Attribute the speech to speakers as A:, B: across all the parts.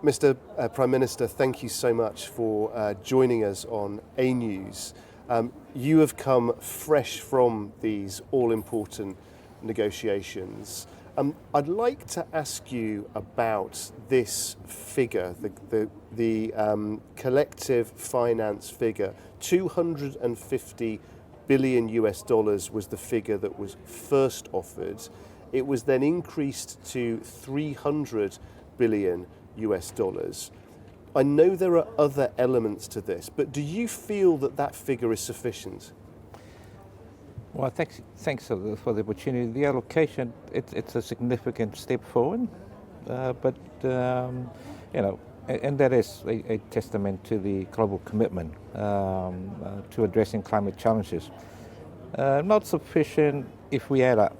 A: Mr. Prime Minister, thank you so much for joining us on AnewZ. You have come fresh from these all-important negotiations. I'd like to ask you about this figure, the collective finance figure. $250 billion was the figure that was first offered. It was then increased to 300 billion US dollars. I know there are other elements to this, but do you feel that that figure is sufficient?
B: Well, thanks for the opportunity. The allocation, it's a significant step forward, but and that is a testament to the global commitment to addressing climate challenges. Not sufficient if we add up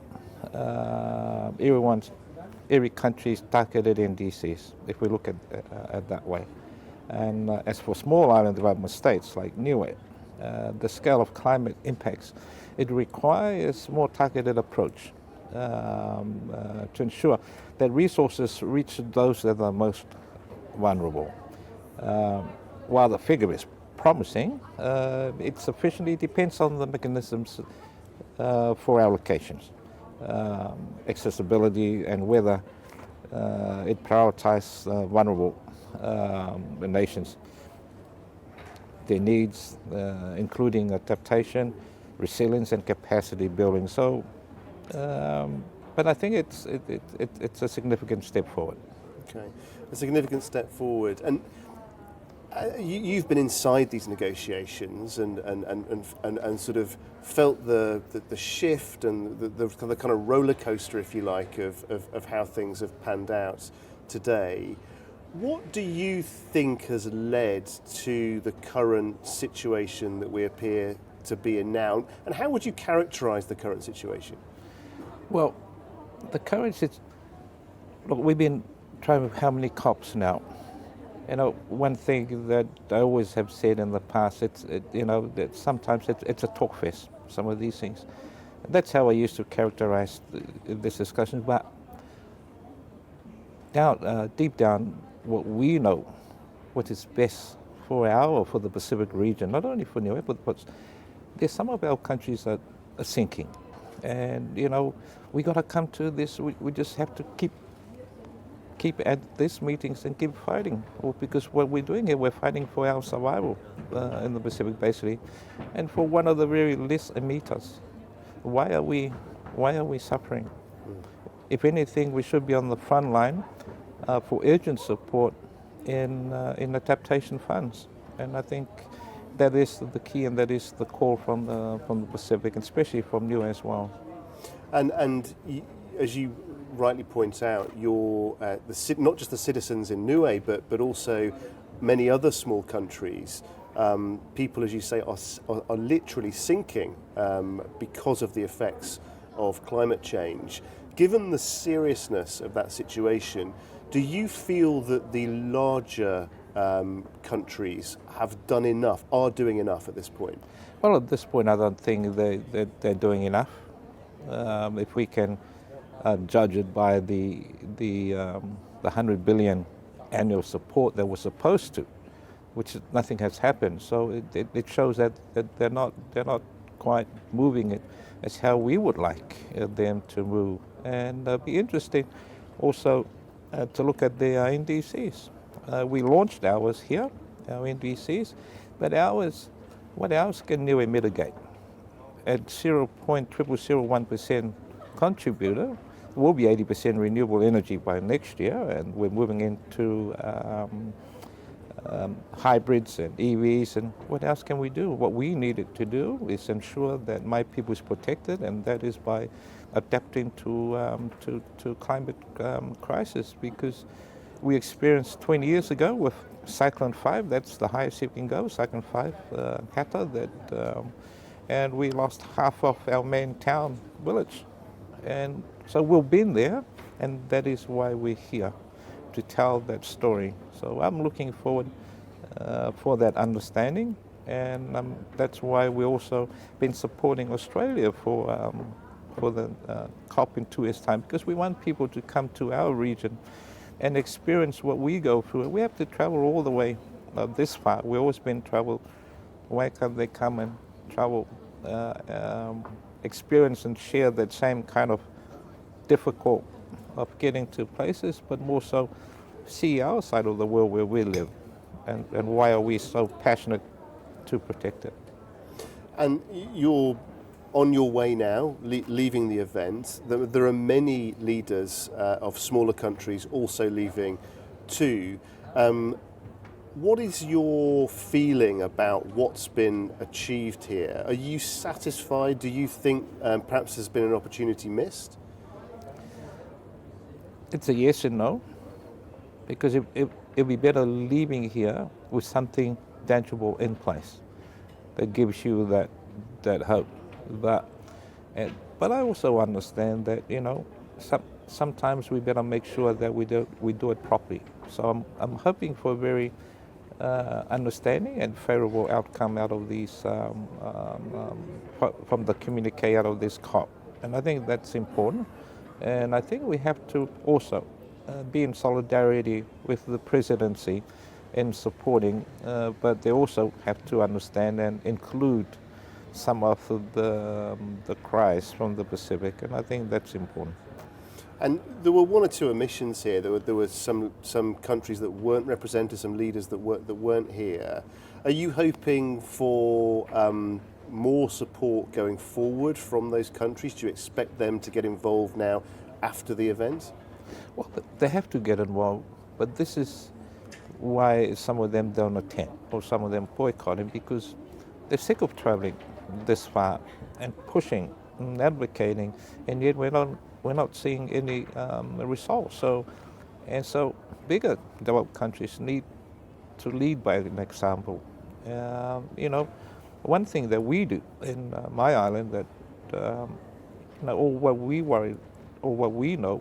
B: every country's targeted NDCs, if we look at that way. And as for small island development states like Niue, the scale of climate impacts, it requires more targeted approach to ensure that resources reach those that are most vulnerable. While the figure is promising, it sufficiently depends on the mechanisms for allocations, accessibility, and whether it prioritizes vulnerable nations, their needs, including adaptation, resilience, and capacity building. So, but I think it's a significant step forward.
A: Okay, a significant step forward. And you've been inside these negotiations and sort of felt the shift and the kind of roller coaster, if you like, of how things have panned out today. What do you think has led to the current situation that we appear to be in now? And how would you characterize the current situation?
B: Well, the current situation, look, we've been trying how many COPs now? You know, one thing that I always have said in the past, that sometimes it's a talk fest, some of these things. That's how I used to characterize this discussion. But deep down, what we know, what is best for for the Pacific region, not only for Niue, but there's some of our countries that are sinking. And, we got to come to this, we just have to keep at these meetings and keep fighting, because what we're doing here, we're fighting for our survival in the Pacific, basically, and for one of the very least emitters. Why are we suffering? If anything, we should be on the front line for urgent support in adaptation funds, and I think that is the key, and that is the call from the Pacific, and especially from Niue as well.
A: And as you rightly point out, you're not just the citizens in Niue, but also many other small countries. People, as you say, are literally sinking because of the effects of climate change. Given the seriousness of that situation, do you feel that the larger countries have done enough, are doing enough at this point?
B: Well, at this point, I don't think they're doing enough. If we can judge it by the 100 billion annual support that was supposed to, which nothing has happened. So it shows that they're not quite moving it as how we would like them to move. And it'll be interesting also to look at their NDCs. We launched ours here, our NDCs, but what else can Niue mitigate? At 0.0001% contributor, we'll be 80% renewable energy by next year, and we're moving into hybrids and EVs, and what else can we do? What we needed to do is ensure that my people is protected, and that is by adapting to climate crisis, because we experienced 20 years ago with Cyclone 5, that's the highest it can go, Cyclone 5, Kata, and we lost half of our main town village. And so we've been there, and that is why we're here, to tell that story. So I'm looking forward for that understanding, and that's why we also been supporting Australia for the COP in 2 years' time, because we want people to come to our region and experience what we go through. We have to travel all the way this far. We've always been travel. Why can't they come and travel, experience and share that same kind of difficult of getting to places, but more so see our side of the world where we live, and why are we so passionate to protect it.
A: And you're on your way now, leaving the event. There are many leaders of smaller countries also leaving too. What is your feeling about what's been achieved here? Are you satisfied? Do you think perhaps there's been an opportunity missed?
B: It's a yes and no, because it'd be better leaving here with something tangible in place that gives you that hope. But I also understand that, you know, sometimes we better make sure that we do it properly. So I'm hoping for a very understanding and favourable outcome out of these from the communique out of this COP, and I think that's important. And I think we have to also be in solidarity with the presidency in supporting, but they also have to understand and include some of the cries from the Pacific, and I think that's important.
A: And there were one or two omissions here. There were some countries that weren't represented, some leaders that weren't here. Are you hoping for more support going forward from those countries? Do you expect them to get involved now after the event?
B: Well, they have to get involved, but this is why some of them don't attend or some of them boycotting, because they're sick of traveling this far and pushing and advocating, and yet we're not seeing any results. So bigger developed countries need to lead by an example. You know, one thing that we do in my island that you know, or what we worry or what we know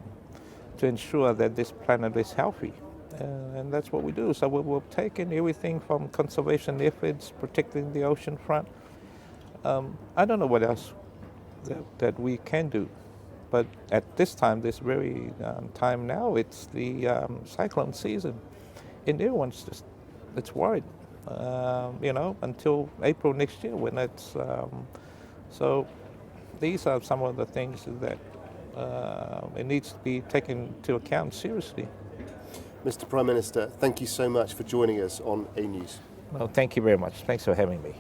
B: to ensure that this planet is healthy. And that's what we do. So we're taking everything from conservation efforts, protecting the ocean front. I don't know what else that we can do. But at this time, this very time now, it's the cyclone season. And everyone's it's worried, you know, until April next year when it's... so these are some of the things that it needs to be taken into account seriously.
A: Mr. Prime Minister, thank you so much for joining us on AnewZ.
B: Well, thank you very much. Thanks for having me.